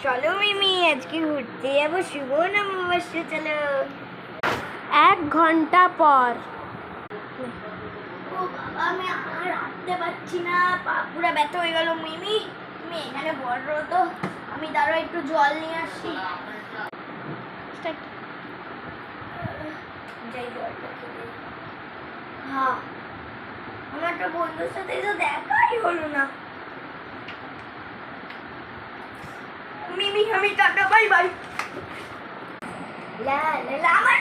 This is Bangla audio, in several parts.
চলো মিমি, আজকে ঘুরতে যাবো। শুভ নববর্ষ। চলো। 1 ঘন্টা পর। ও বাবা, আমি আর হাঁটতে পারছি না, পা পুরো ব্যথা হয়ে গেল। মিমি, তুমি এখানে বড় তো, আমি দাঁড়াও একটু জল নিয়ে আসি। যাই জলটা খেতে। হ্যাঁ, আমার একটা বন্ধুর সাথে তো দেখাই হলো না। মিমি, আমি টাটা, বাই বাই। লা লা লা, আমার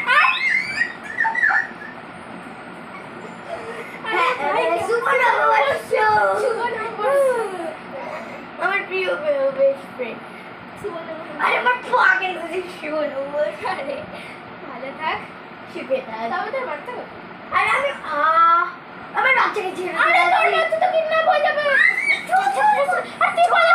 শুভ নববর্ষ। আমার প্রিয় বেস্ট ফ্রেন্ড। আরে আমার পাগল বুঝি শুভ নববর্ষ। আরে ভালো থাক, সুখে থাক। তবে তোর বাচ্চা কোথায়? আরে আমি আমার বাচ্চাকে ছেড়ে দিই। আরে তোর বাচ্চা তো কিডন্যাপ হয়ে যাবে। আর তুই বলে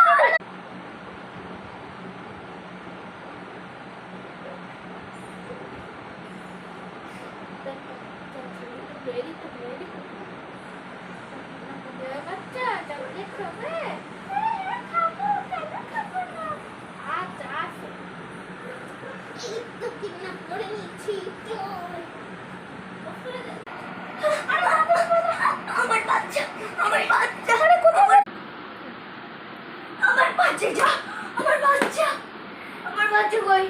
বাচ্চা চকলেট খাবে? খাবো, কেন খাবো না? আচ্ছা আসো, এই তো কিডন্যাপ করে নিচ্ছি। আমার বাচ্চা, আমার বাচ্চা, আরে কোথায়? আমার বাচ্চা, যা, আমার বাচ্চা, আমার বাচ্চা কই?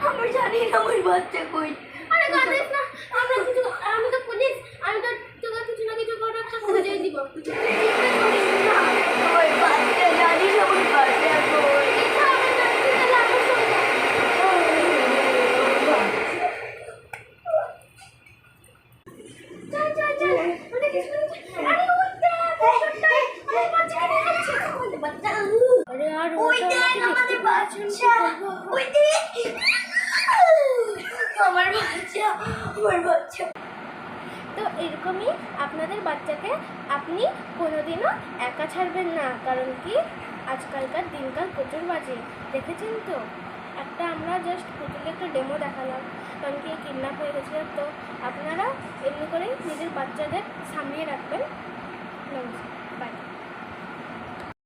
আমি জানি না আমার বাচ্চা কই। আরে কাঁদিস না, আমি তো পুলিশ, আমি তো তোকে কিছু না কিছু করে একটা খুঁজে দিব। আমার বাচ্চা, জানিস আমার বাচ্চা কই? তো এরকমই আপনাদের বাচ্চাকে আপনি কোনোদিনও একা ছাড়বেন না, কারণ কি আজকালকার দিনকাল প্রচুর বাজে, দেখেছেন তো। আমরা জাস্ট পুতুলকে একটা ডেমো দেখালাম, কারণ কি কিডন্যাপ হয়ে গেছে। তো আপনারা এমনি করেই নিজের বাচ্চাদের সামলিয়ে রাখবেন। নমস্কার।